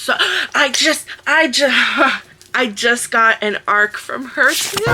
so, I just got an arc from her too.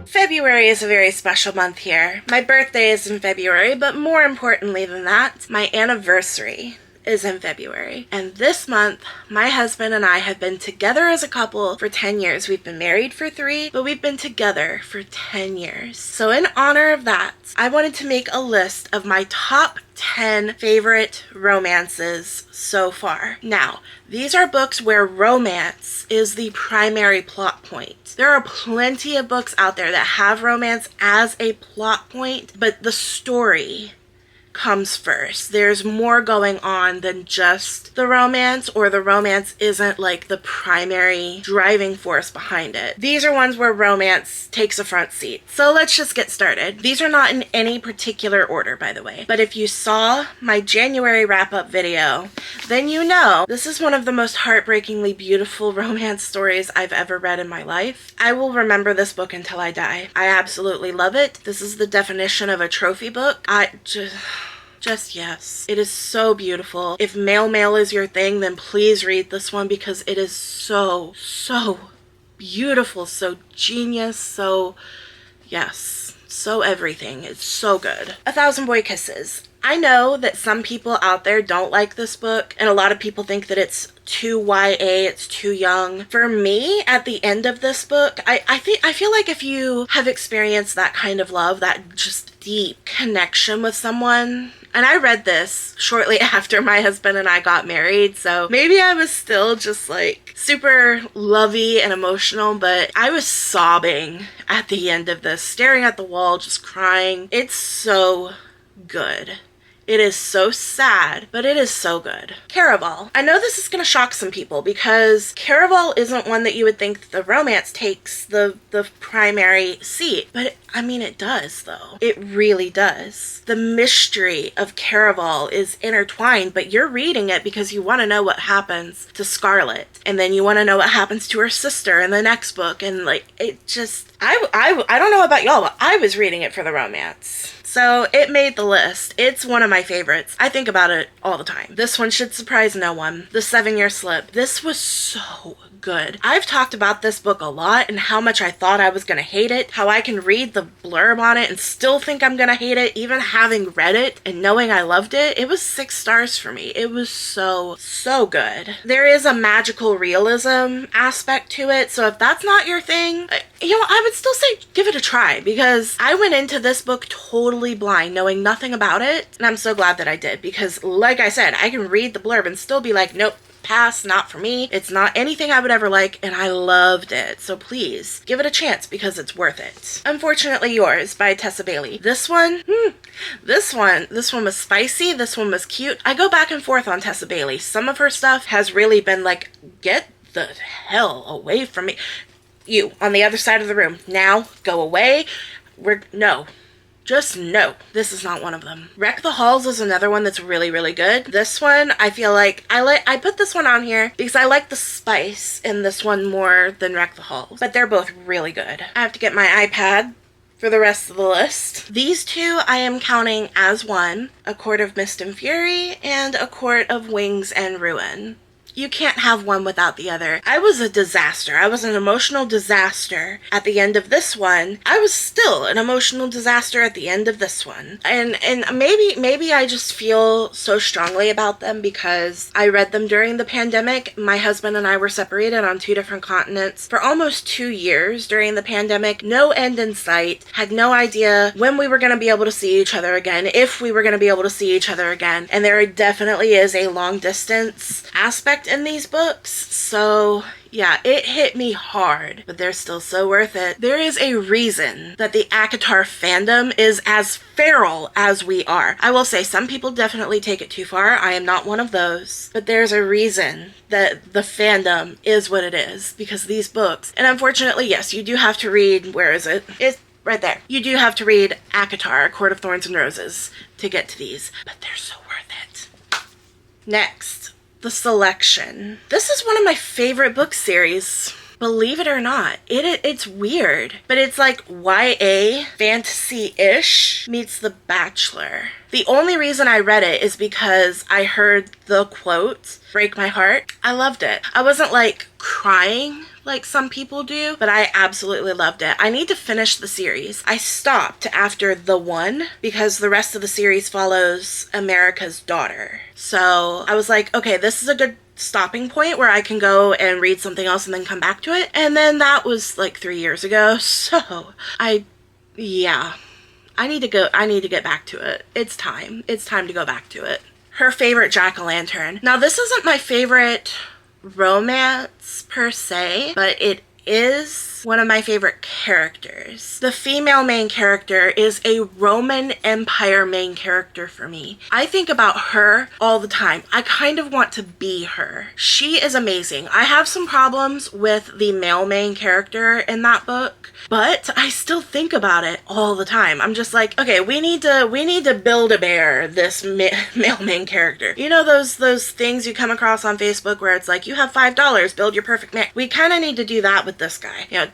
February is a very special month here. My birthday is in February, but more importantly than that, my anniversary is in February. And this month, my husband and I have been together as a couple for 10 years. We've been married for 3, but we've been together for 10 years. So in honor of that, I wanted to make a list of my top 10 favorite romances so far. Now, these are books where romance is the primary plot point. There are plenty of books out there that have romance as a plot point, but the story comes first. There's more going on than just the romance, or the romance isn't like the primary driving force behind it. These are ones where romance takes a front seat. So let's just get started. These are not in any particular order, by the way, but if you saw my January wrap-up video, then you know this is one of the most heartbreakingly beautiful romance stories I've ever read in my life. I will remember this book until I die. I absolutely love it. This is the definition of a trophy book. Just yes. It is so beautiful. If male mail is your thing, then please read this one because it is so beautiful, so genius, so yes, so everything. It's so good. 1,000 Boy Kisses. I know that some people out there don't like this book, and a lot of people think that it's too YA, it's too young. For me, at the end of this book, I feel like if you have experienced that kind of love, that just deep connection with someone, and I read this shortly after my husband and I got married, so maybe I was still just like super lovey and emotional, but I was sobbing at the end of this, staring at the wall, just crying. It's so good. It is so sad, but it is so good. Caraval. I know this is going to shock some people because Caraval isn't one that you would think the romance takes the primary seat, but I mean it does though. It really does. The mystery of Caraval is intertwined, but you're reading it because you want to know what happens to Scarlett, and then you want to know what happens to her sister in the next book, and like it just I don't know about y'all, but I was reading it for the romance. So it made the list. It's one of my favorites. I think about it all the time. This one should surprise no one. The 7-Year Slip. This was so good. I've talked about this book a lot and how much I thought I was gonna hate it, how I can read the blurb on it and still think I'm gonna hate it, even having read it and knowing I loved it. It was 6 stars for me. It was so good. There is a magical realism aspect to it, so if that's not your thing, you know, I would still say give it a try, because I went into this book totally blind, knowing nothing about it, and I'm so glad that I did, because like I said, I can read the blurb and still be like, nope, pass, not for me. It's not anything I would ever like, and I loved it. So please give it a chance because it's worth it. Unforgettable Yours by Tessa Bailey. This one was spicy. This one was cute. I go back and forth on Tessa Bailey. Some of her stuff has really been like, get the hell away from me. You on the other side of the room. Now go away. Just no, this is not one of them. Wreck the Halls is another one that's really good. This one, I feel like I put this one on here because I like the spice in this one more than Wreck the Halls, but they're both really good. I have to get my iPad for the rest of the list. These two I am counting as one: A Court of Mist and Fury and A Court of Wings and Ruin. You can't have one without the other. I was a disaster. I was an emotional disaster at the end of this one. I was still an emotional disaster at the end of this one. And maybe I just feel so strongly about them because I read them during the pandemic. My husband and I were separated on 2 different continents for almost 2 years during the pandemic. No end in sight. Had no idea when we were going to be able to see each other again, if we were going to be able to see each other again. And there definitely is a long distance aspect in these books, so yeah, it hit me hard, but they're still so worth it. There is a reason that the ACOTAR fandom is as feral as we are. I will say some people definitely take it too far. I am not one of those, but there's a reason that the fandom is what it is, because these books, and unfortunately, yes, you do have to read, where is it? It's right there. You do have to read ACOTAR, A Court of Thorns and Roses, to get to these, but they're so worth it. Next, The Selection. This is one of my favorite book series. believe it or not, it's weird, but it's like YA fantasy-ish meets The Bachelor. The only reason I read it is because I heard the quote, "break my heart." I loved it. I wasn't like crying like some people do, but I absolutely loved it. I need to finish the series. I stopped after the one because the rest of the series follows America's daughter. So I was like, okay, this is a good stopping point where I can go and read something else and then come back to it. And then that was like 3 years ago. So I need to get back to it. It's time to go back to it. Her favorite jack-o'-lantern. Now, this isn't my favorite romance per se, but it is one of my favorite characters. The female main character is a Roman Empire main character for me. I think about her all the time. I kind of want to be her. She is amazing. I have some problems with the male main character in that book, but I still think about it all the time. I'm just like, okay, we need to build a bear this male main character. You know those things you come across on Facebook where it's like, you have $5, build your perfect man. We kind of need to do that with this guy. You know,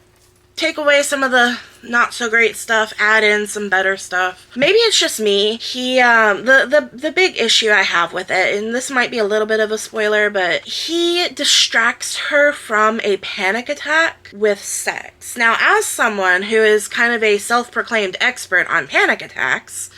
take away some of the not so great stuff, add in some better stuff. Maybe it's just me. The big issue I have with it, and this might be a little bit of a spoiler, but he distracts her from a panic attack with sex. Now, as someone who is kind of a self-proclaimed expert on panic attacks,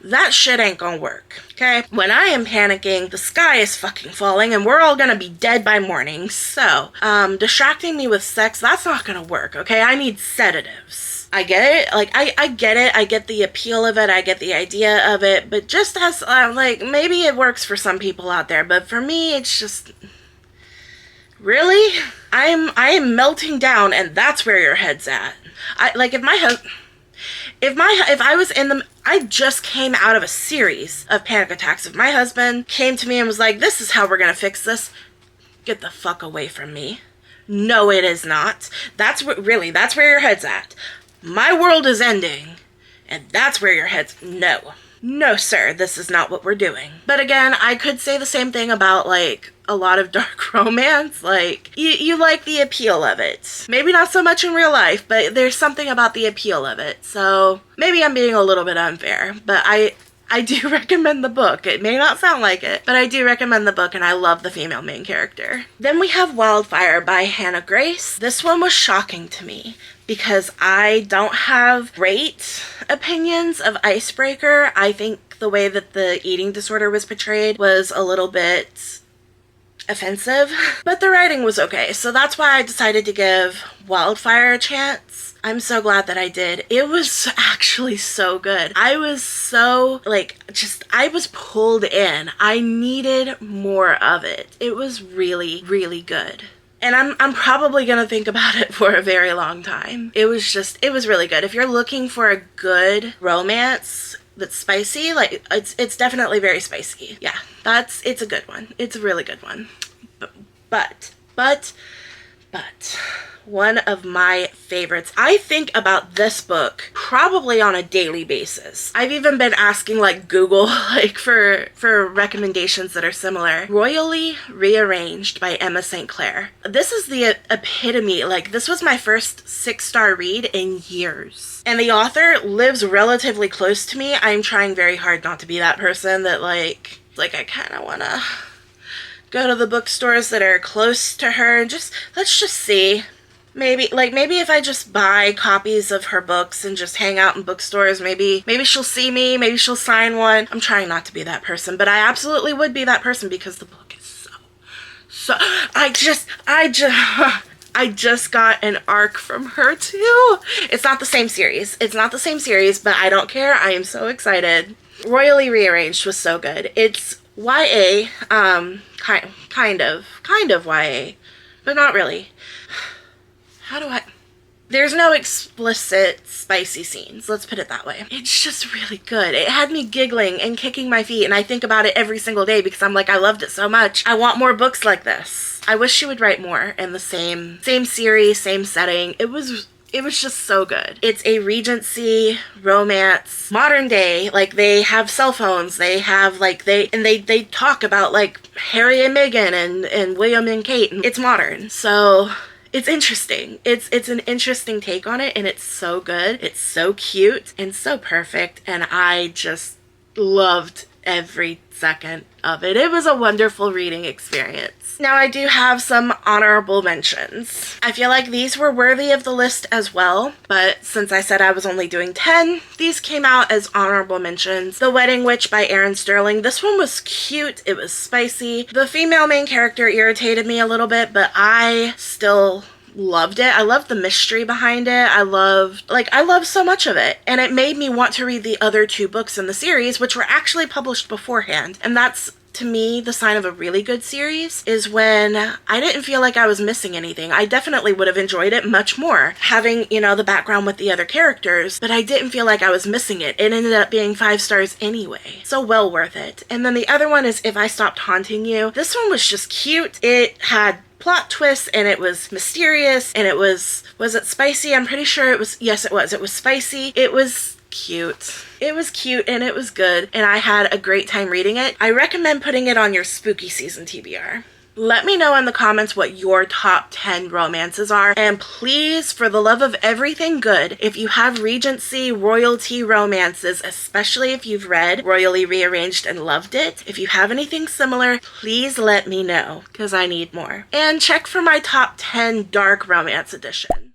that shit ain't gonna work, okay? When I am panicking, the sky is fucking falling and we're all gonna be dead by morning. So, distracting me with sex, that's not gonna work, okay? I need sedatives. I get it. Like, I get it. I get the appeal of it. I get the idea of it. But just as, like, maybe it works for some people out there. But for me, it's just... Really? I am melting down and that's where your head's at. If I was in I just came out of a series of panic attacks. If my husband came to me and was like, this is how we're gonna fix this, get the fuck away from me. No, it is not. That's where your head's at. My world is ending, and that's where your head's... No, sir, this is not what we're doing. But again, I could say the same thing about, like, a lot of dark romance. Like, you like the appeal of it. Maybe not so much in real life, but there's something about the appeal of it. So, maybe I'm being a little bit unfair, but I do recommend the book. It may not sound like it, but I do recommend the book, and I love the female main character. Then we have Wildfire by Hannah Grace. This one was shocking to me because I don't have great opinions of Icebreaker. I think the way that the eating disorder was portrayed was a little bit offensive, but the writing was okay. So that's why I decided to give Wildfire a chance. I'm so glad that I did. It was actually so good. I was so, I was pulled in. I needed more of it. It was really, really good. And I'm probably gonna think about it for a very long time. It was really good. If you're looking for a good romance that's spicy, like, it's definitely very spicy. Yeah, it's a good one. It's a really good one. But one of my favorites. I think about this book probably on a daily basis. I've even been asking, like, Google, like, for recommendations that are similar. Royally Rearranged by Emma St. Clair. This is the epitome. Like, this was my first 6-star read in years. And the author lives relatively close to me. I'm trying very hard not to be that person that, like I kind of want to go to the bookstores that are close to her and let's just see. Maybe if I just buy copies of her books and just hang out in bookstores, maybe she'll see me, maybe she'll sign one. I'm trying not to be that person, but I absolutely would be that person because the book is so I just got an arc from her too. It's not the same series, but I don't care. I am so excited. Royally Rearranged was so good. It's YA, kind of YA, but not really. There's no explicit spicy scenes, let's put it that way. It's just really good. It had me giggling and kicking my feet, and I think about it every single day because I'm like, I loved it so much. I want more books like this. I wish she would write more in the same series, same setting. It was It was just so good. It's a Regency romance, modern day. Like, they have cell phones. They have like they talk about like Harry and Meghan and William and Kate. And it's modern, so it's interesting. It's an interesting take on it, and it's so good. It's so cute and so perfect, and I just loved every second of it. It was a wonderful reading experience. Now, I do have some honorable mentions. I feel like these were worthy of the list as well, but since I said I was only doing 10, these came out as honorable mentions. The Wedding Witch by Erin Sterling. This one was cute. It was spicy. The female main character irritated me a little bit, but I still loved it. I loved the mystery behind it. I loved so much of it. And it made me want to read the other 2 books in the series, which were actually published beforehand. And that's, to me, the sign of a really good series, is when I didn't feel like I was missing anything. I definitely would have enjoyed it much more, having, you know, the background with the other characters, but I didn't feel like I was missing it. It ended up being 5 stars anyway. So well worth it. And then the other one is If I Stopped Haunting You. This one was just cute. It had plot twists, and it was mysterious, and it was it spicy? I'm pretty sure it was. Yes, it was. It was spicy. It was cute. It was cute, and it was good, and I had a great time reading it. I recommend putting it on your spooky season TBR. Let me know in the comments what your top 10 romances are, and please, for the love of everything good, if you have Regency royalty romances, especially if you've read Royally Rearranged and loved it, if you have anything similar, please let me know, because I need more. And check for my top 10 dark romance edition.